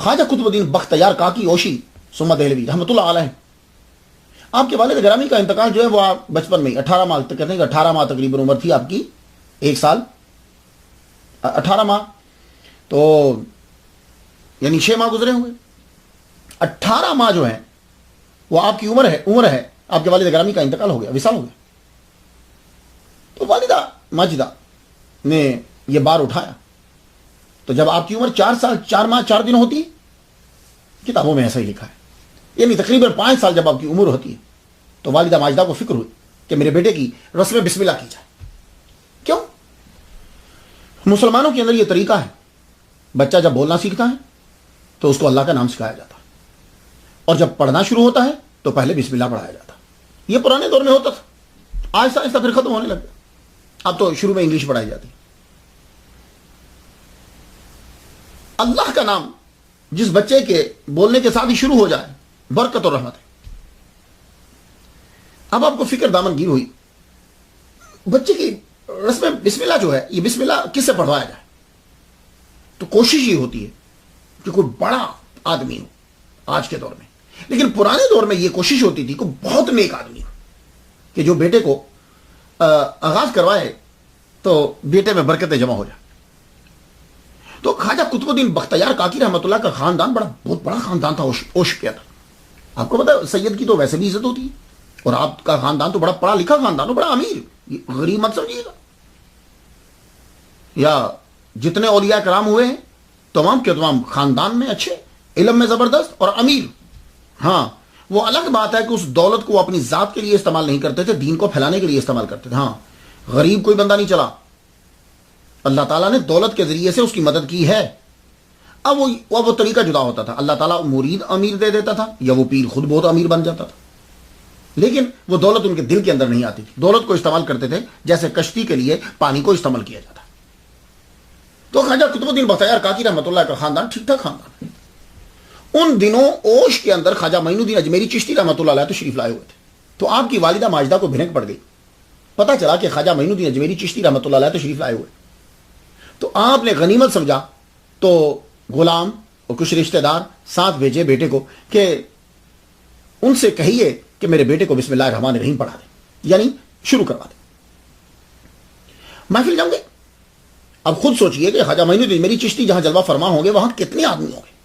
خواجہ قطب الدین بختیار کاکی اوشی سما دہلوی رحمۃ اللہ علیہ، آپ کے والد گرامی کا انتقال جو ہے وہ آپ بچپن میں 18 ماہ تک کہتے ہیں کہ 18 ماہ تقریباً عمر تھی آپ کی، 1 سال 18 ماہ، تو یعنی 6 ماہ گزرے ہوئے، 18 ماہ جو ہیں وہ آپ کی عمر ہے آپ کے والد گرامی کا انتقال ہو گیا، وصال ہو گیا. تو والدہ ماجدہ نے یہ بار اٹھایا. تو جب آپ کی عمر 4 سال 4 ماہ 4 دن ہوتی ہے، کتابوں میں ایسا ہی لکھا ہے، یعنی تقریباً 5 سال جب آپ کی عمر ہوتی ہے، تو والدہ ماجدہ کو فکر ہوئی کہ میرے بیٹے کی رسم بسم اللہ کی جائے. کیوں؟ مسلمانوں کے اندر یہ طریقہ ہے، بچہ جب بولنا سیکھتا ہے تو اس کو اللہ کا نام سکھایا جاتا ہے، اور جب پڑھنا شروع ہوتا ہے تو پہلے بسم اللہ پڑھایا جاتا. یہ پرانے دور میں ہوتا تھا، آہستہ آہستہ پھر ختم ہونے لگا. اب تو شروع میں انگلش پڑھائی جاتی. اللہ کا نام جس بچے کے بولنے کے ساتھ ہی شروع ہو جائے، برکت اور رحمت ہے. اب آپ کو فکر دامن گیر ہوئی، بچے کی رسم بسم اللہ جو ہے، یہ بسم اللہ کس سے پڑھوایا جائے؟ تو کوشش یہ ہوتی ہے کہ کوئی بڑا آدمی ہو آج کے دور میں، لیکن پرانے دور میں یہ کوشش ہوتی تھی کہ بہت نیک آدمی ہو کہ جو بیٹے کو آغاز کروائے تو بیٹے میں برکتیں جمع ہو جائے. تو خواجہ قطب الدین بختیار کاکی رحمۃ اللہ کا خاندان بہت بڑا خاندان تھا، اوش کیا تھا. آپ کو پتا سید کی تو ویسے بھی عزت ہوتی ہے، اور آپ کا خاندان تو بڑا پڑھا لکھا خاندان ہو، بڑا امیر، غریب مت سمجھیے گا. یا جتنے اولیاء کرام ہوئے ہیں تمام کے تمام خاندان میں اچھے، علم میں زبردست اور امیر. ہاں وہ الگ بات ہے کہ اس دولت کو اپنی ذات کے لیے استعمال نہیں کرتے تھے، دین کو پھیلانے کے لیے استعمال کرتے تھے. ہاں غریب کوئی بندہ نہیں چلا، اللہ تعالیٰ نے دولت کے ذریعے سے اس کی مدد کی ہے. اب وہ طریقہ جدا ہوتا تھا، اللہ تعالیٰ مرید امیر دے دیتا تھا یا وہ پیر خود بہت امیر بن جاتا تھا، لیکن وہ دولت ان کے دل کے اندر نہیں آتی تھی. دولت کو استعمال کرتے تھے جیسے کشتی کے لیے پانی کو استعمال کیا جاتا. تو خواجہ قطب الدین بختیار کاکی رحمۃ اللہ کا خاندان ٹھیک ٹھاک خاندان. ان دنوں اوش کے اندر خواجہ معین الدین اجمیری چشتی رحمۃ اللہ علیہ تشریف لائے ہوئے تھے. تو آپ کی والدہ ماجدہ کو بھنک پڑ گئی، پتہ چلا کہ خواجہ معین الدین اجمیری چشتی رحمۃ اللہ علیہ تشریف لائے ہوئے. تو آپ نے غنیمت سمجھا تو غلام اور کچھ رشتہ دار ساتھ بھیجے بیٹے کو کہ ان سے کہیے کہ میرے بیٹے کو بسم اللہ الرحمن الرحیم پڑھا دیں، یعنی شروع کروا دیں. محفل جم گئی. اب خود سوچئے کہ خواجہ معین الدین میری چشتی جہاں جلوہ فرما ہوں گے وہاں کتنے آدمی ہوں گے،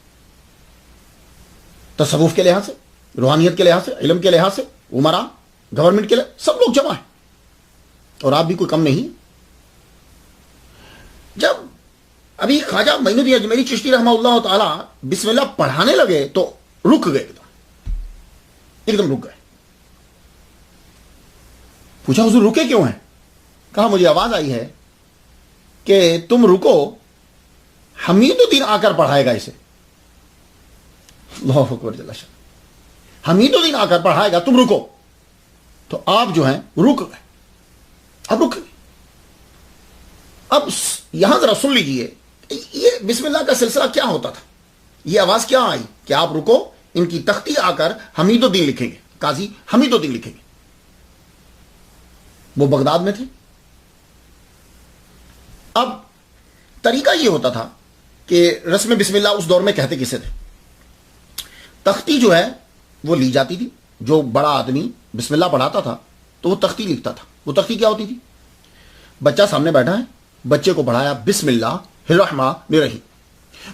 تصوف کے لحاظ سے، روحانیت کے لحاظ سے، علم کے لحاظ سے، عمرہ، گورنمنٹ کے لحاظ، سب لوگ جمع ہیں، اور آپ بھی کوئی کم نہیں. جب ابھی خواجہ معین الدین اجمیری چشتی رحمہ اللہ تعالی بسم اللہ پڑھانے لگے تو رک گئے، ایک دم رک گئے. پوچھا حضور رکے کیوں ہیں؟ کہا مجھے آواز آئی ہے کہ تم رکو، حمید الدین آ کر پڑھائے گا اسے. اللہ اکبر جل شانہ، حمید الدین آ کر پڑھائے گا، تم رکو. تو آپ جو ہیں رک گئے. اب رک گئے. اب یہاں ذرا سن لیجئے یہ بسم اللہ کا سلسلہ کیا ہوتا تھا. یہ آواز کیا آئی کہ آپ رکو، ان کی تختی آ کر حمید الدین لکھیں گے، قاضی حمید الدین لکھیں گے. وہ بغداد میں تھے. اب طریقہ یہ ہوتا تھا کہ رسم بسم اللہ اس دور میں کہتے کسے تھے. تختی جو ہے وہ لی جاتی تھی، جو بڑا آدمی بسم اللہ پڑھاتا تھا تو وہ تختی لکھتا تھا. وہ تختی کیا ہوتی تھی؟ بچہ سامنے بیٹھا ہے، بچے کو پڑھایا بسم اللہ الرحمن الرحیم.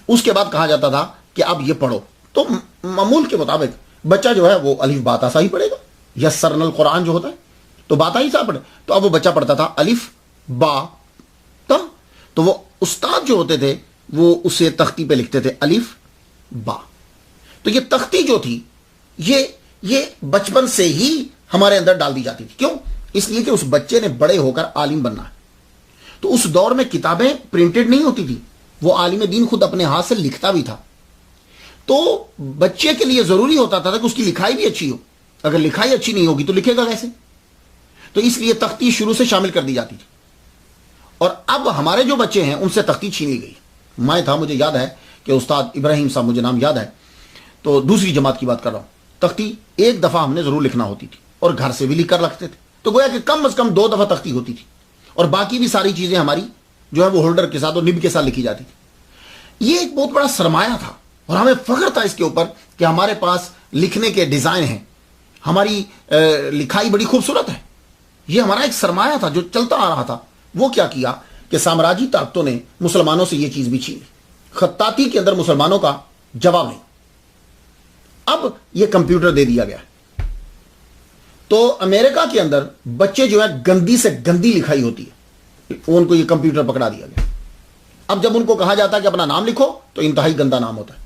اس کے بعد کہا جاتا تھا کہ اب یہ پڑھو. تو معمول کے مطابق بچہ جو ہے وہ الف باتا سا ہی پڑھے گا، یا سرن القرآن جو ہوتا ہے تو باتا ہی سا پڑھے. تو اب وہ بچہ پڑھتا تھا الف با تا. تو وہ استاد جو ہوتے تھے وہ اسے تختی پہ لکھتے تھے الف با. تو یہ تختی جو تھی یہ بچپن سے ہی ہمارے اندر ڈال دی جاتی تھی. کیوں؟ اس لیے کہ اس بچے نے بڑے ہو کر عالم بننا ہے. تو اس دور میں کتابیں پرنٹڈ نہیں ہوتی تھی، وہ عالم دین خود اپنے ہاتھ سے لکھتا بھی تھا. تو بچے کے لیے ضروری ہوتا تھا کہ اس کی لکھائی بھی اچھی ہو. اگر لکھائی اچھی نہیں ہوگی تو لکھے گا کیسے؟ تو اس لیے تختی شروع سے شامل کر دی جاتی تھی. اور اب ہمارے جو بچے ہیں ان سے تختی چھین لی گئی. میں تھا، مجھے یاد ہے کہ استاد ابراہیم صاحب، مجھے نام یاد ہے، تو دوسری جماعت کی بات کر رہا ہوں. تختی ایک دفعہ ہم نے ضرور لکھنا ہوتی تھی، اور گھر سے بھی لکھ کر رکھتے تھے. تو گویا کہ کم از کم 2 دفعہ تختی ہوتی تھی، اور باقی بھی ساری چیزیں ہماری جو ہے وہ ہولڈر کے ساتھ اور نب کے ساتھ لکھی جاتی تھی. یہ ایک بہت بڑا سرمایہ تھا، اور ہمیں فخر تھا اس کے اوپر کہ ہمارے پاس لکھنے کے ڈیزائن ہیں، ہماری لکھائی بڑی خوبصورت ہے. یہ ہمارا ایک سرمایہ تھا جو چلتا آ رہا تھا. وہ کیا کیا کہ سامراجی طاقتوں نے مسلمانوں سے یہ چیز بھی چھین لی. خطاطی کے اندر مسلمانوں کا جواب نہیں. اب یہ کمپیوٹر دے دیا گیا. تو امریکہ کے اندر بچے جو ہے گندی سے گندی لکھائی ہوتی ہے، ان کو یہ کمپیوٹر پکڑا دیا گیا. اب جب ان کو کہا جاتا ہے کہ اپنا نام لکھو تو انتہائی گندا نام ہوتا ہے.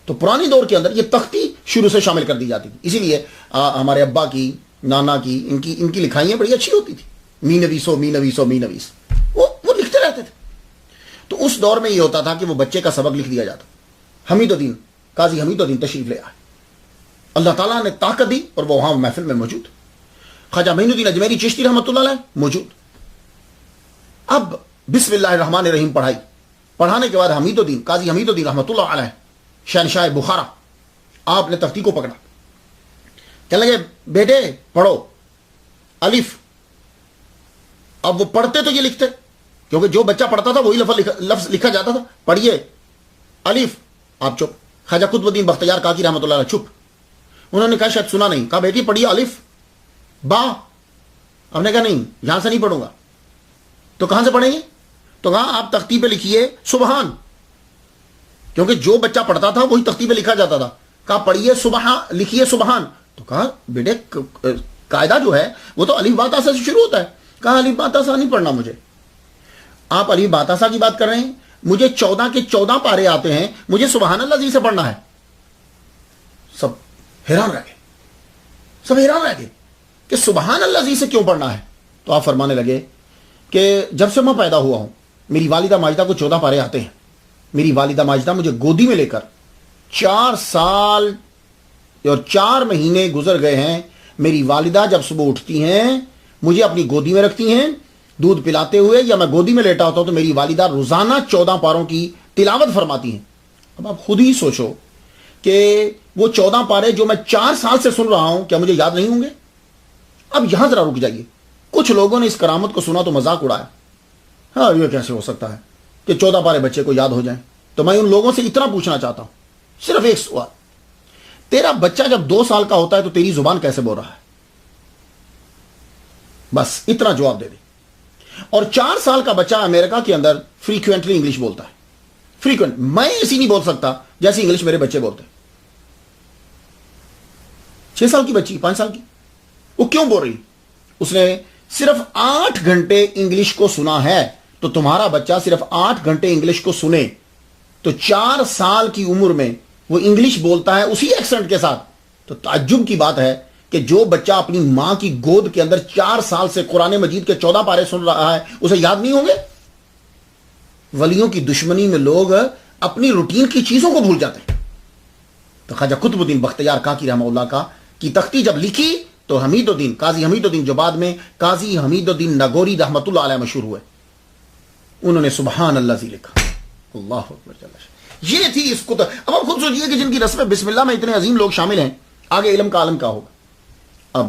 تو پرانی دور کے اندر یہ تختی شروع سے شامل کر دی جاتی تھی. اسی لیے ہمارے ابا کی، نانا کی، ان کی لکھائیاں بڑی اچھی ہوتی تھی. می نویسو می نویسو می نویس، وہ لکھتے رہتے تھے. تو اس دور میں یہ ہوتا تھا کہ وہ بچے کا سبق لکھ دیا جاتا. حمید الدین، قاضی حمید الدین تشریف لے آئے. اللہ تعالیٰ نے طاقت دی اور وہ وہاں محفل میں موجود. خواجہ معین الدین اجمیری چشتی رحمۃ اللہ علیہ موجود. اب بسم اللہ الرحمن الرحیم پڑھائی. پڑھانے کے بعد حمید الدین، قاضی حمید الدین رحمۃ اللہ علیہ، شہنشاہ بخارا، آپ نے تختی کو پکڑا. کہنے لگے بیٹے پڑھو الف. اب وہ پڑھتے تو یہ لکھتے، کیونکہ جو بچہ پڑھتا تھا وہی لفظ لکھا جاتا تھا. پڑھیے الف. آپ چپ. خواجہ قطب الدین بختیار کاکی رحمۃ اللہ علیہ چپ. انہوں نے کہا شاید سنا نہیں. کہا بیٹی پڑھیے الف با. ہم نے کہا نہیں، یہاں سے نہیں پڑھوں گا. تو کہاں سے پڑھیں گے؟ تو کہا آپ تختی پہ لکھیے سبحان، کیونکہ جو بچہ پڑھتا تھا وہی تختی پہ لکھا جاتا تھا. کہا پڑھیے سبحان، لکھیے سبحان. تو کہا بیٹے قاعدہ جو ہے وہ تو الف با تا سا سے شروع ہوتا ہے. کہا الف با تا سا نہیں پڑھنا مجھے. آپ الف با تا سا کی بات کر رہے ہیں، مجھے 14 کے 14 پارے آتے ہیں، مجھے سبحان اللہ جی سے پڑھنا ہے. سب حیران رہ گئے، سب حیران رہ گئے کہ سبحان اللہ جی سے کیوں پڑھنا ہے. تو آپ فرمانے لگے کہ جب سے میں پیدا ہوا ہوں میری والدہ ماجدہ کو 14 پارے آتے ہیں. میری والدہ ماجدہ مجھے گودی میں لے کر 4 سال اور 4 مہینے گزر گئے ہیں. میری والدہ جب صبح اٹھتی ہیں مجھے اپنی گودی میں رکھتی ہیں دودھ پلاتے ہوئے، یا میں گودی میں لیٹا ہوتا ہوں تو میری والدہ روزانہ 14 پاروں کی تلاوت فرماتی ہیں. اب آپ خود ہی سوچو کہ وہ 14 پارے جو میں 4 سال سے سن رہا ہوں کیا مجھے یاد نہیں ہوں گے؟ اب یہاں ذرا رک جائیے. کچھ لوگوں نے اس کرامت کو سنا تو مذاق اڑایا. ہاں یہ کیسے ہو سکتا ہے کہ 14 پارے بچے کو یاد ہو جائیں؟ تو میں ان لوگوں سے اتنا پوچھنا چاہتا ہوں، صرف ایک سوال. تیرا بچہ جب 2 سال کا ہوتا ہے تو تیری زبان کیسے بول رہا ہے؟ بس اتنا جواب دے دے. اور 4 سال کا بچہ امریکہ کے اندر فریکوینٹلی انگلش بولتا ہے. فریکوینٹ، میں ایسی نہیں بول سکتا جیسی انگلش میرے بچے بولتے ہیں. 6 سال کی بچی، 5 سال کی، وہ کیوں بول رہی؟ اس نے صرف 8 گھنٹے انگلش کو سنا ہے. تو تمہارا بچہ صرف 8 گھنٹے انگلش کو سنے تو 4 سال کی عمر میں وہ انگلش بولتا ہے اسی ایکسنٹ کے ساتھ. تو تعجب کی بات ہے کہ جو بچہ اپنی ماں کی گود کے اندر 4 سال سے قرآن مجید کے 14 پارے سن رہا ہے اسے یاد نہیں ہوں گے؟ ولیوں کی دشمنی میں لوگ اپنی روٹین کی چیزوں کو بھول جاتے ہیں. تو خواجہ قطب الدین بختیار کاکی رحمہ اللہ کا کی تختی جب لکھی تو حمید الدین، قاضی حمید الدین جو بعد میں قاضی حمید الدین نگوری رحمۃ اللہ علیہ مشہور ہوئے، انہوں نے سبحان اللہ زی لکھا. اللہ اکبر. یہ تھی اس کو. اب آپ خود سوچئے کہ جن کی رسم بسم اللہ میں اتنے عظیم لوگ شامل ہیں، آگے علم کا عالم کا ہوگا. اب